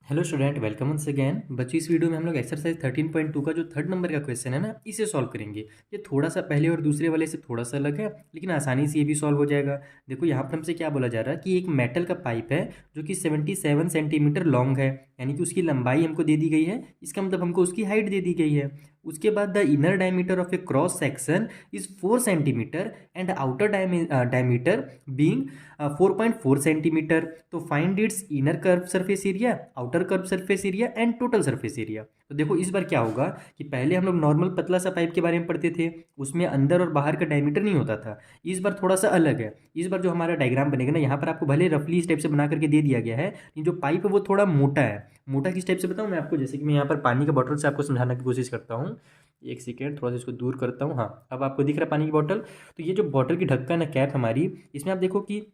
Hello student, welcome once again. बच्चों, इस video में हम लोग एक्सरसाइज 13.2 का जो थर्ड नंबर का क्वेश्चन है ना, इसे सॉल्व करेंगे। ये थोड़ा सा पहले और दूसरे वाले से थोड़ा सा अलग है, लेकिन आसानी से ये भी सॉल्व हो जाएगा। देखो, यहाँ पर हमसे क्या बोला जा रहा है कि एक मेटल का पाइप है जो कि 77 सेंटीमीटर लॉन्ग है, यानी कि उसकी लंबाई हमको दे दी गई है। इसका मतलब हमको उसकी हाइट दे दी गई है। उसके बाद the inner diameter of a cross section is 4 centimetre and outer diameter being 4.4 centimetre. तो find its inner curve surface area, outer curve surface area and total surface area. तो देखो, इस बार क्या होगा कि पहले हम लोग नॉर्मल पतला सा पाइप के बारे में पढ़ते थे, उसमें अंदर और बाहर का डायमीटर नहीं होता था। इस बार थोड़ा सा अलग है। इस बार जो हमारा डायग्राम बनेगा ना, यहाँ पर आपको भले रफली इस टाइप से बना करके दे दिया गया है, लेकिन जो पाइप है वो थोड़ा मोटा है। मोटा किस टाइप से बताऊँ मैं आपको? जैसे कि मैं यहाँ पर पानी का बॉटल से आपको समझाने की कोशिश करता हूँ। एक सेकेंड, थोड़ा सा इसको दूर करता हूँ। हाँ, अब आपको दिख रहा है पानी की बॉटल। तो ये जो बॉटल की ढक्कन है, कैप हमारी, इसमें आप देखो कि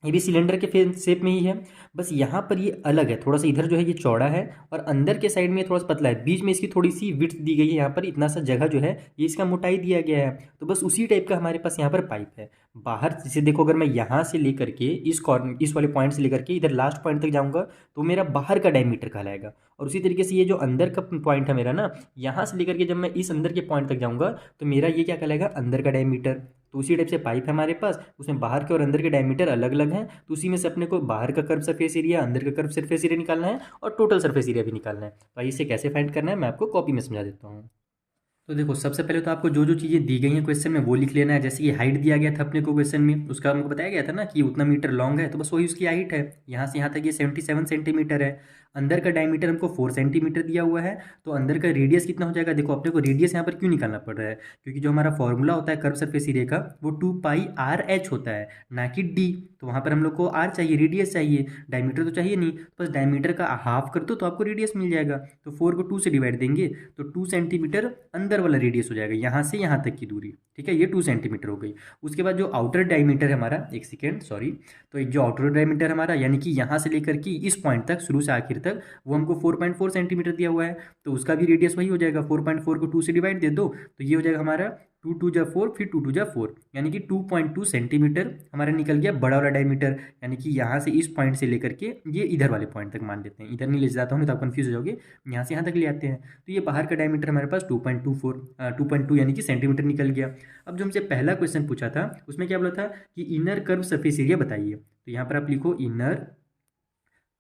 ये भी सिलेंडर के शेप में ही है। बस यहाँ पर ये अलग है, थोड़ा सा इधर जो है ये चौड़ा है और अंदर के साइड में ये थोड़ा सा पतला है। बीच में इसकी थोड़ी सी विड्थ दी गई है, यहाँ पर इतना सा जगह जो है ये इसका मोटाई दिया गया है। तो बस उसी टाइप का हमारे पास यहाँ पर पाइप है। बाहर जैसे देखो, अगर मैं यहाँ से लेकर के इस कॉर्नर, इस वाले पॉइंट से लेकर के इधर लास्ट पॉइंट तक जाऊँगा तो मेरा बाहर का डायमीटर कहलाएगा। और उसी तरीके से ये जो अंदर का पॉइंट है मेरा ना, यहाँ से लेकर के जब मैं इस अंदर के पॉइंट तक जाऊँगा तो मेरा ये क्या कहलाएगा? अंदर का डायमीटर। तो उसी टाइप से पाइप है हमारे पास, उसमें बाहर के और अंदर के डायमीटर अलग अलग हैं। तो उसी में से अपने को बाहर का कर्व सरफेस एरिया, अंदर का कर्व सरफेस एरिया निकालना है और टोटल सरफेस एरिया भी निकालना है। तो आइए इसे कैसे फाइंड करना है मैं आपको कॉपी में समझा देता हूँ। तो देखो, सबसे पहले तो आपको जो जो चीज़ें दी गई हैं क्वेश्चन में वो लिख लेना है। जैसे कि हाइट दिया गया था अपने को क्वेश्चन में, उसका हमको बताया गया था ना कि उतना मीटर लॉन्ग है, तो बस वही उसकी हाइट है। यहाँ से यहाँ तक ये 77 सेंटीमीटर है। अंदर का डायमीटर हमको 4 सेंटीमीटर दिया हुआ है। तो अंदर का रेडियस कितना हो जाएगा? देखो, अपने को रेडियस यहाँ पर क्यों निकालना पड़ रहा है? क्योंकि जो हमारा फॉर्मूला होता है कर्व सरफेस एरिया का, वो 2πr/h होता है, ना कि d। तो वहाँ पर हम लोग को r चाहिए, रेडियस चाहिए, डायमीटर तो चाहिए नहीं। तो बस डायमीटर का हाफ कर दो तो आपको रेडियस मिल जाएगा। तो 4 को 2 से डिवाइड देंगे तो 2 सेंटीमीटर अंदर वाला रेडियस हो जाएगा, यहाँ से यहाँ तक की दूरी। ठीक है, ये 2 सेंटीमीटर हो गई। उसके बाद जो आउटर डायमीटर है हमारा, एक सेकेंड सॉरी, तो एक जो आउटर डायमीटर हमारा, यानी कि यहाँ से लेकर के इस पॉइंट तक, शुरू से आखिर तक, वो हमको 4.4 सेंटीमीटर दिया हुआ है। तो उसका भी रेडियस वही हो जाएगा। 4.4 को 2 से डिवाइड दे दो तो ये हो जाएगा हमारा 2 2 जा 4, फिर 2 2 जा 4, यानी कि 2.2 सेंटीमीटर हमारा निकल गया बड़ा वाला डायमीटर। यानी कि यहाँ से इस पॉइंट से लेकर के ये इधर वाले पॉइंट तक मान लेते हैं, इधर नहीं ले जाता हूँ नहीं तो आप कंफ्यूज हो जाओगे। यहाँ से यहाँ तक ले आते हैं तो ये बाहर का डायमीटर हमारे पास 2.2 यानी कि सेंटीमीटर निकल गया। अब जो हमसे पहला क्वेश्चन पूछा था उसमें क्या बोला था कि इनर कर्व सरफेस एरिया बताइए। तो यहाँ पर आप लिखो इनर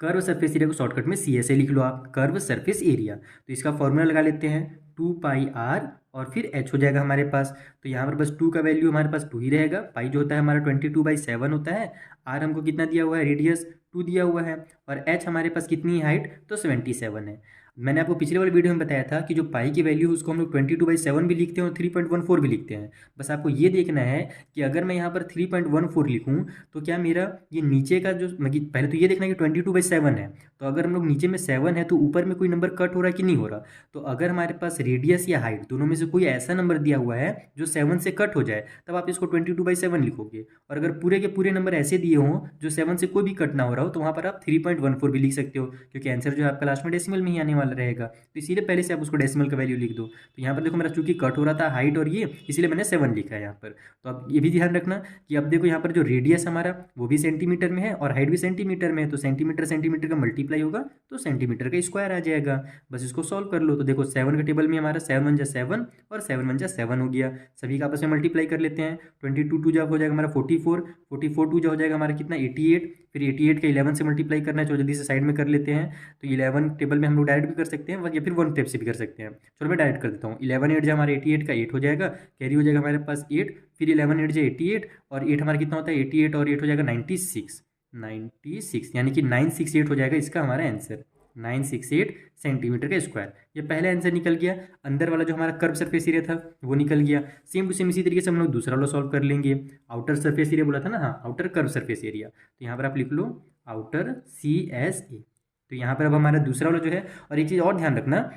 कर्व सरफेस एरिया को शॉर्टकट में सी एस ए लिख लो आप, कर्व सरफेस एरिया। तो इसका फॉर्मूला लगा लेते हैं, 2πr और फिर h हो जाएगा हमारे पास। तो यहाँ पर बस 2 का वैल्यू हमारे पास 2 ही रहेगा। पाई जो होता है हमारा 22/7 होता है। r हमको कितना दिया हुआ है? रेडियस 2 दिया हुआ है। और h हमारे पास कितनी हाइट? तो 77 है। मैंने आपको पिछले वाले वीडियो में बताया था कि जो पाई की वैल्यू है उसको हम लोग 22/7 भी लिखते हैं और 3.14 भी लिखते हैं। बस आपको ये देखना है कि अगर मैं यहाँ पर 3.14 लिखूँ तो क्या मेरा ये नीचे का जो, मतलब पहले तो ये देखना है कि 22/7 है, तो अगर हम लोग नीचे में 7 है तो ऊपर में कोई नंबर कट हो रहा है कि नहीं हो रहा। तो अगर हमारे पास रेडियस या हाइट दोनों में से कोई ऐसा नंबर दिया हुआ है जो 7 से कट हो जाए, तब आप इसको 22/7 लिखोगे। और अगर पूरे के पूरे नंबर ऐसे दिए हों जो 7 से कोई भी कट ना हो रहा हो, तो वहाँ पर आप 3.14 भी लिख सकते हो, क्योंकि आंसर जो है आपका लास्ट में डेसिमल में ही आने वाला रहेगा। तो इसीलिए पहले से आप उसको डेसिमल का वैल्यू लिख दो। तो यहाँ पर देखो, मेरा चूंकि कट हो रहा था हाइट और ये, इसलिए मैंने 7 लिखा है यहाँ पर। तो अब ये भी ध्यान रखना कि अब देखो यहाँ पर जो रेडियस हमारा वो भी सेंटीमीटर में है और हाइट भी सेंटीमीटर में है। तो सेंटीमीटर सेंटीमीटर का मल्टीप्लाई होगा तो सेंटीमीटर का स्क्वायर आ जाएगा। बस इसको सॉल्व कर लो। तो देखो 7 के टेबल में हमारा 7 1 जा 7 और 7 1 जा 7 हो गया। सभी का आपस में मल्टीप्लाई कर लेते हैं। 22 2 जा हो जाएगा हमारा 44, 44 2 जा हो जाएगा हमारा कितना? 88। फिर 88 का 11 से मल्टीप्लाई करना है, चलो जल्दी से साइड में कर लेते हैं। तो 11 टेबल में हम लोग डायरेक्ट भी कर सकते हैं या फिर 1 स्टेप से भी कर सकते हैं। चलो मैं डायरेक्ट कर देता हूँ। 11 8 जा हमारा 88 का 8 हो जाएगा, कैरी हो जाएगा हमारे पास 8। फिर 11 8 जा 88 और 8 हमारा कितना होता है? 88 और 8 हो जाएगा 96, 96 यानी कि 968 हो जाएगा इसका हमारा आंसर। 968 सेंटीमीटर का स्क्वायर। ये पहला आंसर निकल गया। अंदर वाला जो हमारा कर्व सरफेस एरिया था वो निकल गया। सेम टू सेम इसी तरीके से हम लोग दूसरा वाला सॉल्व कर लेंगे। आउटर सरफेस एरिया बोला था ना, हाँ, आउटर कर्व सरफेस एरिया। तो यहाँ पर आप लिख लो आउटर CSA। तो यहाँ पर अब हमारा दूसरा वाला जो है, और एक चीज़ और ध्यान रखना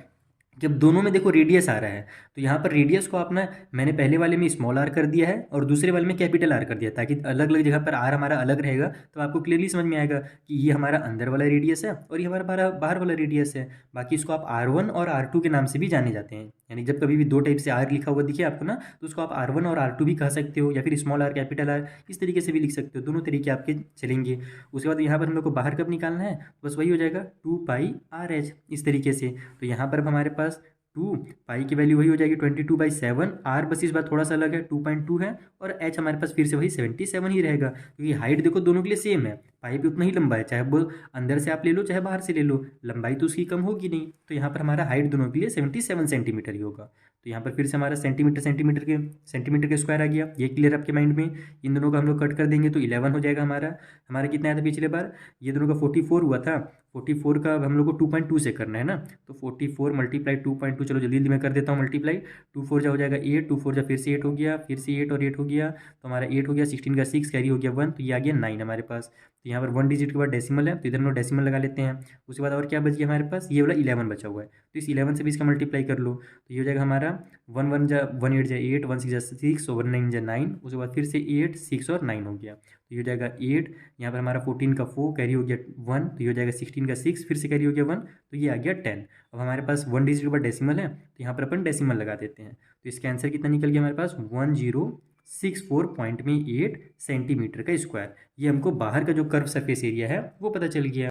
जब दोनों में देखो रेडियस आ रहा है, तो यहाँ पर रेडियस को आपने, मैंने पहले वाले में स्मॉल आर कर दिया है और दूसरे वाले में कैपिटल आर कर दिया, ताकि अलग अलग जगह पर आर हमारा अलग रहेगा, तो आपको क्लियरली समझ में आएगा कि ये हमारा अंदर वाला रेडियस है और ये हमारा बाहर बाहर वाला रेडियस है। बाकी इसको आप R1 और R2 के नाम से भी जाने जाते हैं, यानी जब कभी भी दो टाइप से आर लिखा हुआ दिखे आपको ना, तो उसको आप R1 और R2 भी कह सकते हो, या फिर स्मॉल आर कैपिटल आर, इस तरीके से भी लिख सकते हो, दोनों तरीके आपके चलेंगे। उसके बाद यहाँ पर हम लोग को बाहर कब निकालना है, बस वही हो जाएगा 2πRh इस तरीके से। तो यहाँ पर अब हमारे पास 2 पाई की वैल्यू वही हो जाएगी 22/7, आर बस इस बार थोड़ा सा अलग है 2.2 है, और एच हमारे पास फिर से वही 77 ही रहेगा, क्योंकि हाइट देखो दोनों के लिए सेम है, पाई भी उतना ही लंबा है, चाहे वो अंदर से आप ले लो चाहे बाहर से ले लो, लंबाई तो उसकी कम होगी नहीं। तो यहाँ पर हमारा हाइट दोनों के लिए 77 सेंटीमीटर ही होगा। तो यहाँ पर फिर से हमारा सेंटीमीटर के स्क्वायर आ गया, ये क्लियर आपके माइंड में। इन दोनों का हम लोग कट कर देंगे तो 11 हो जाएगा हमारा। हमारा कितना आया था पिछले बार, ये दोनों का 44 हुआ था, 44 का हम लोग को 2.2 से करना है ना, तो 44 मल्टीप्लाई 2.2, चलो जल्दी जल्दी मैं कर देता हूँ मल्टीप्लाई। 2 4 जा हो जाएगा 8, 2 4 जा फिर से 8 हो गया, फिर से 8 और 8 हो गया, तो हमारा 8 हो गया, 16 का 6 कैरी हो गया 1, तो ये आ गया 9 हमारे पास। तो यहाँ पर 1 डिजिट के बाद डेसिमल है, तो इधर हम लोग डेसिमल लगा लेते हैं। उसके बाद और क्या बच गया हमारे पास, ये वाला 11 बचा हुआ है, तो इस 11 से भी इसका मल्टीप्लाई कर लो, तो ये हो जाएगा हमारा 1 1 जा 1 8 जा 8, 1 6 जा 6 और 1 9 जा 9, उसके बाद फिर से 8 6 और 9 हो गया, तो ये हो जाएगा 8। यहाँ पर हमारा 14 का 4 कैरी हो गया 1, तो ये हो जाएगा 16 का 6 फिर से कैरी हो गया 1, तो ये आ गया 10। अब हमारे पास 1 डिजिट के बाद डेसिमल है, तो यहाँ पर अपन डेसिमल लगा देते हैं, तो इसका आंसर कितना निकल गया हमारे पास 1064.8 सेंटीमीटर का स्क्वायर। ये हमको बाहर का जो कर्व सरफेस एरिया है वो पता चल गया।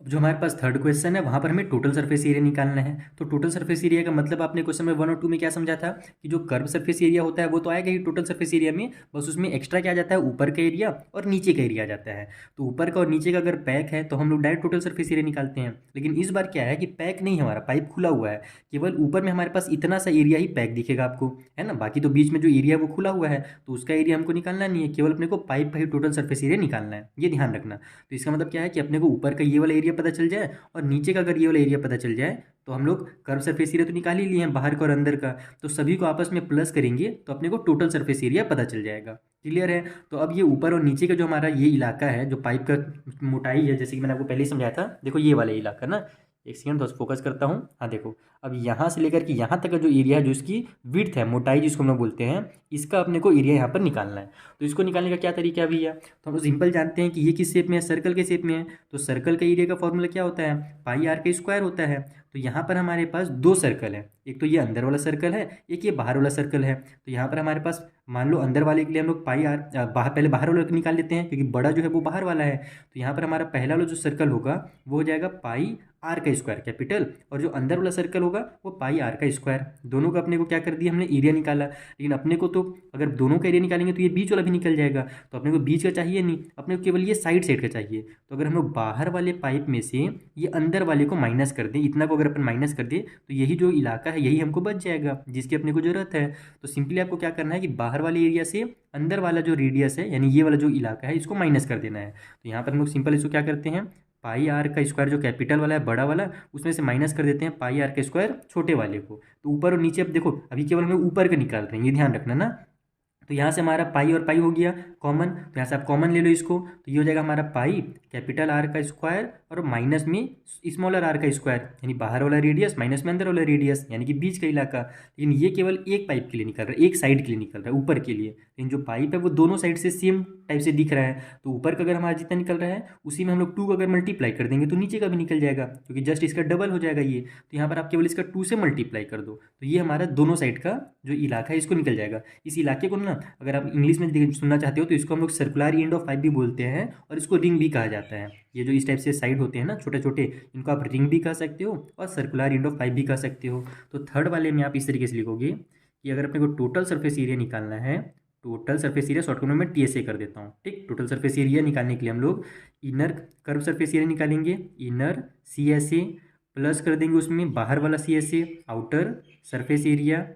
अब जो हमारे पास थर्ड क्वेश्चन है वहाँ पर हमें टोटल सरफेस एरिया निकालना है। तो टोटल सरफेस एरिया का मतलब आपने क्वेश्चन में 1 और 2 में क्या समझा था कि जो कर्व सरफेस एरिया होता है वो तो आएगा ही टोटल सरफेस एरिया में, बस उसमें एक्स्ट्रा क्या आ जाता है, ऊपर का एरिया और नीचे का एरिया आ जाता है। तो ऊपर का और नीचे का अगर पैक है तो हम लोग डायरेक्ट टोटल सरफेस एरिया निकालते हैं, लेकिन इस बार क्या है कि पैक नहीं, हमारा पाइप खुला हुआ है, केवल ऊपर में हमारे पास इतना सा एरिया ही पैक दिखेगा आपको, है ना, बाकी तो बीच में जो एरिया वो खुला हुआ है, तो उसका एरिया हमको निकालना नहीं है, केवल अपने को पाइप का ही टोटल सरफेस एरिया निकालना है, ये ध्यान रखना। तो इसका मतलब क्या है कि अपने को ऊपर का ये वाला एरिया पता चल जाए और नीचे का अगर ये वाला एरिया पता चल जाए, तो हम लोग कर्व सरफेस एरिया तो निकाल ही लिए हैं बाहर का और अंदर का, तो सभी को आपस में प्लस करेंगे तो अपने को टोटल सरफेस एरिया पता चल जाएगा। क्लियर है। तो अब ये ऊपर और नीचे का जो हमारा ये इलाका है, जो पाइप का मोटाई है, जैसे कि मैंने आपको पहले ही समझाया था, देखो ये वाला इलाका ना, एक सेकंड तो फोकस करता हूँ, हाँ देखो, अब यहाँ से लेकर के यहाँ तक का जो एरिया है, जो इसकी विड्थ है, मोटाई जिसको हम लोग बोलते हैं, इसका अपने को एरिया यहाँ पर निकालना है। तो इसको निकालने का क्या तरीका है भैया, तो हम सिंपल जानते हैं कि ये किस शेप में है, सर्कल के शेप में है, तो सर्कल का एरिया का फॉर्मूला क्या होता है, पाई आर का स्क्वायर होता है। तो यहाँ पर हमारे पास दो सर्कल है, एक तो ये अंदर वाला सर्कल है, एक ये बाहर वाला सर्कल है। तो यहाँ पर हमारे पास मान लो अंदर वाले के लिए हम लोग पाई आर बाहर, पहले बाहर वाला निकाल लेते हैं क्योंकि बड़ा जो है वो बाहर वाला है। तो यहाँ पर हमारा पहला वाला जो सर्कल होगा वो हो जाएगा पाई आर का स्क्वायर कैपिटल, और जो अंदर वाला सर्कल होगा वो पाई आर का स्क्वायर। दोनों का अपने को क्या कर दिया हमने, एरिया निकाला, लेकिन अपने को तो अगर दोनों का एरिया निकालेंगे तो ये बीच वाला भी निकल जाएगा, तो अपने को बीच का चाहिए नहीं, अपने को केवल ये साइड साइड का चाहिए। तो अगर हम लोग बाहर वाले पाइप में से ये अंदर वाले को माइनस कर दें, इतना को अगर अपन माइनस कर दें, तो यही जो इलाका है यही हमको बच जाएगा जिसकी अपने को जरूरत है। तो सिंपली आपको क्या करना है कि बाहर वाले एरिया से अंदर वाला जो रेडियस है, यानी ये वाला जो इलाका है, इसको माइनस कर देना है। तो यहाँ पर हम लोग सिंपल इसको क्या करते हैं, पाई आर का स्क्वायर जो कैपिटल वाला है बड़ा वाला, उसमें से माइनस कर देते हैं पाई आर का स्क्वायर छोटे वाले को। तो ऊपर और नीचे अब देखो, अभी केवल हम ऊपर का निकाल रहे हैं, ये ध्यान रखना ना। तो यहाँ से हमारा पाई और पाई हो गया कॉमन, तो यहाँ से आप कॉमन ले लो इसको, तो ये हो जाएगा हमारा पाई कैपिटल आर का स्क्वायर और माइनस में स्मॉलर आर का स्क्वायर, यानी बाहर वाला रेडियस माइनस में अंदर वाला रेडियस, यानी कि बीच का इलाका। लेकिन ये केवल एक पाइप के लिए निकल रहा है, एक साइड के लिए निकल रहा है, ऊपर के लिए, लेकिन जो पाइप है वो दोनों साइड से सेम टाइप से दिख रहा है। तो ऊपर का अगर हमारा जितना निकल रहा है उसी में हम लोग 2 का अगर मल्टीप्लाई कर देंगे तो नीचे का भी निकल जाएगा, क्योंकि जस्ट इसका डबल हो जाएगा ये। तो यहाँ पर आप केवल इसका 2 से मल्टीप्लाई कर दो, तो ये हमारा दोनों साइड का जो इलाका है इसको निकल जाएगा। इस इलाके को ना अगर आप इंग्लिश में सुनना चाहते हो तो इसको हम लोग सर्कुलर एंड ऑफ पाइप भी बोलते हैं, और इसको रिंग भी कहा जाता है। ये जो इस टाइप से साइड होते हैं ना छोटे छोटे, इनको आप रिंग भी कह सकते हो और सर्कुलर एंड ऑफ पाइप भी कह सकते हो। तो थर्ड वाले में आप इस तरीके से लिखोगे कि अगर अपने को टोटल सरफेस एरिया निकालना है, टोटल सरफेस एरिया शॉर्टकट में मैं TSA कर देता हूँ, ठीक। टोटल सरफेस एरिया निकालने के लिए हम लोग इनर कर्व सरफेस एरिया निकालेंगे, इनर CSA प्लस कर देंगे उसमें बाहर वाला CSA outer surface area,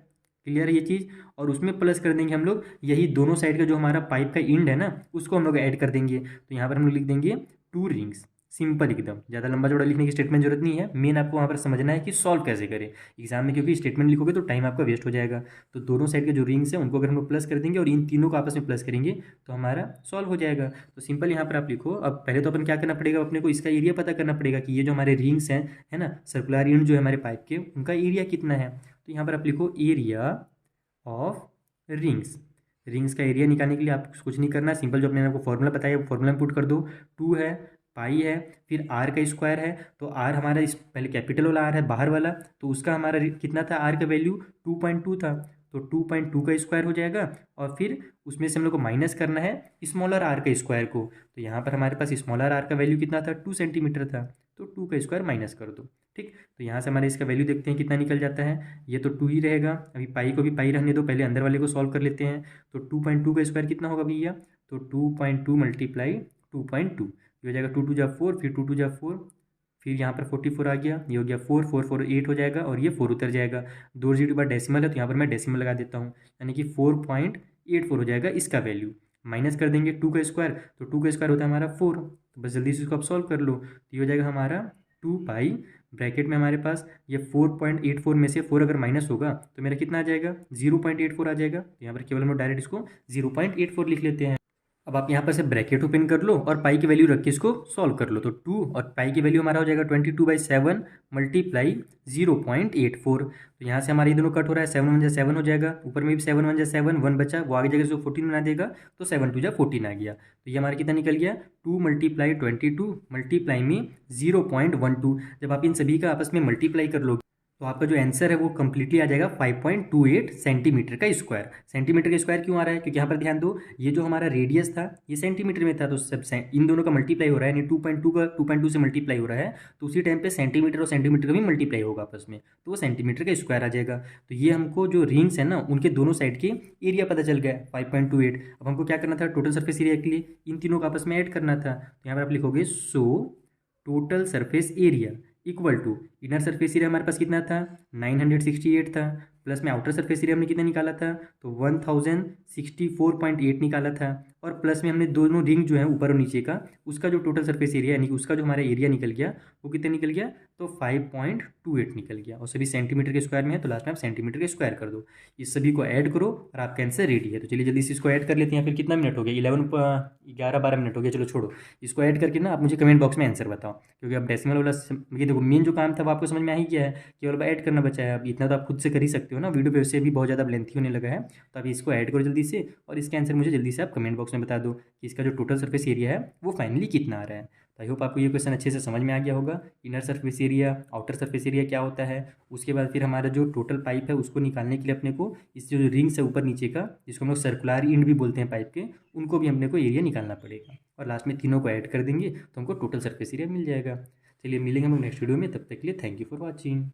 clear है ये चीज़, और उसमें प्लस कर देंगे हम लोग यही दोनों साइड का जो हमारा पाइप का एंड है ना, उसको हम लोग ऐड कर देंगे। तो यहाँ पर हम लोग लिख देंगे 2 रिंग्स, सिंपल एकदम, ज़्यादा लंबा चौड़ा लिखने की स्टेटमेंट जरूरत नहीं है। मेन आपको वहाँ पर समझना है कि सॉल्व कैसे करें एग्जाम में, क्योंकि स्टेटमेंट लिखोगे तो टाइम आपका वेस्ट हो जाएगा। तो दोनों साइड के जो रिंग्स हैं उनको अगर हम लोग प्लस कर देंगे और इन तीनों को आपस में प्लस करेंगे तो हमारा सॉल्व हो जाएगा। तो सिंपल यहाँ पर आप लिखो। अब पहले तो अपन क्या करना पड़ेगा, अपने को इसका एरिया पता करना पड़ेगा कि ये जो हमारे रिंग्स हैं, है ना, सर्कुलर एंड जो है हमारे पाइप के, उनका एरिया कितना है। तो यहाँ पर आप लिखो एरिया ऑफ रिंग्स। रिंग्स का एरिया निकालने के लिए आपको कुछ नहीं करना, सिंपल जो मैंने आपको फॉर्मूला बताया वो फॉर्मूला में पुट कर दो। 2 है, पाई है, फिर आर का स्क्वायर है। तो आर हमारा इस पहले कैपिटल वाला आर है बाहर वाला, तो उसका हमारा कितना था, आर का वैल्यू 2.2 था। तो 2.2 का स्क्वायर हो जाएगा और फिर उसमें से हम लोग को माइनस करना है स्मॉलर आर का स्क्वायर को। तो यहाँ पर हमारे पास स्मॉलर आर का वैल्यू कितना था, 2 सेंटीमीटर था। तो 2 का स्क्वायर माइनस कर दो। ठीक, तो यहाँ से हमारे इसका वैल्यू देखते हैं कितना निकल जाता है। ये तो 2 ही रहेगा, अभी पाई को भी पाई रहने दो, पहले अंदर वाले को सॉल्व कर लेते हैं। तो 2.2 का स्क्वायर कितना होगा भैया, तो 2.2 मल्टीप्लाई 2.2, ये हो जाएगा 2 2 जा 4, फिर 2 2 जा 4, फिर यहाँ पर 44 आ गया, ये हो गया 4 4 4 8 हो जाएगा और ये 4 उतर जाएगा। 2 जीरो के बाद डेसिमल है तो यहाँ पर मैं डेसिमल लगा देता हूँ, यानी कि 4.84 हो जाएगा इसका वैल्यू। माइनस कर देंगे 2 का स्क्वायर, तो 2 का स्क्वायर होता है हमारा 4। तो बस जल्दी से इसको आप सॉल्व कर लो, तो ये हो जाएगा हमारा 2 पाई, ब्रैकेट में हमारे पास ये 4.84 में से 4 अगर माइनस होगा तो मेरा कितना आ जाएगा, 0.84 आ जाएगा। तो यहाँ पर केवल हम डायरेक्ट इसको 0.84 लिख लेते हैं। अब आप यहाँ पर से ब्रैकेट ओपन कर लो और पाई की वैल्यू रख के इसको सॉल्व कर लो। तो 2 और पाई की वैल्यू हमारा हो जाएगा 22/7 मल्टीप्लाई 0.84। तो यहाँ से हमारे ये दोनों कट हो रहा है, 7 1 जा 7 हो जाएगा, ऊपर में भी 7 1 जा 7, 1 बचा, वो आगे जाकर जो 14 बना देगा, तो 7 2 जा 14 आ गया। तो ये हमारा कितना निकल गया, 2 मल्टीप्लाई 22 मल्टीप्लाई में 0.12। जब आप इन सभी का आपस में मल्टीप्लाई कर लोगे तो आपका जो आंसर है वो कंप्लीटली आ जाएगा 5.28 सेंटीमीटर का स्क्वायर। सेंटीमीटर का स्क्वायर क्यों आ रहा है, क्योंकि यहाँ पर ध्यान दो, ये जो हमारा रेडियस था ये सेंटीमीटर में था, तो सब इन दोनों का मल्टीप्लाई हो रहा है, यानी 2.2 का 2.2 से मल्टीप्लाई हो रहा है, तो उसी टाइम पे सेंटीमीटर और सेंटीमीटर का भी मल्टीप्लाई होगा आपस में, तो वो सेंटीमीटर का स्क्वायर आ जाएगा। तो ये हमको जो रिंग्स है ना उनके दोनों साइड के एरिया पता चल गया 5.28। अब हमको क्या करना था, टोटल सर्फेस एरिया के लिए इन तीनों को आपस में ऐड करना था। तो यहाँ पर आप लिखोगे so total surface area equal to, inner surface area हमारे पास कितना था, 968 था, प्लस में आउटर सरफेस एरिया हमने कितना निकाला था, तो 1064.8 निकाला था, और प्लस में हमने दोनों रिंग जो है ऊपर और नीचे का उसका जो टोटल सरफेस एरिया यानी कि उसका जो हमारा एरिया निकल गया वो कितना निकल गया, तो 5.28 निकल गया। और सभी सेंटीमीटर के स्क्वायर में है तो लास्ट में आप सेंटीमीटर के स्क्वायर कर दो। इस सभी को ऐड करो और आपका आंसर रेडी है। तो चलिए जल्दी से इसको ऐड कर लेते हैं। फिर कितना मिनट हो गया, 11 12 मिनट हो गया। चलो छोड़ो, इसको ऐड करके ना आप मुझे कमेंट बॉक्स में आंसर बताओ, क्योंकि अब डेसिमल वाला ये देखो मेन जो काम था वो आपको समझ में आ ही गया है, केवल ऐड करना बचा है। अब इतना तो आप खुद से कर ही सकते हो ना, वीडियो पे वैसे भी बहुत ज़्यादा लेंथी होने लगा है। तो अभी इसको ऐड करो जल्दी से और इसका आंसर मुझे जल्दी से आप कमेंट बॉक्स में बता दो कि इसका जो टोटल सर्फेस एरिया है वो फाइनली कितना आ रहा है। तो आई होप आपको ये क्वेश्चन अच्छे से समझ में आ गया होगा। Inner surface area, outer surface area क्या होता है, उसके बाद फिर हमारा जो टोटल पाइप है उसको निकालने के लिए अपने को इस जो रिंग्स है ऊपर नीचे का, जिसको हम लोग सर्कुलर एंड भी बोलते हैं पाइप के, उनको भी हमने को एरिया निकालना पड़ेगा। और लास्ट में तीनों को ऐड कर देंगे तो हमको टोटल सर्फेस एरिया मिल जाएगा। चलिए मिलेंगे हम लोग नेक्स्ट वीडियो में, तब तक के लिए थैंक यू फॉर वॉचिंग।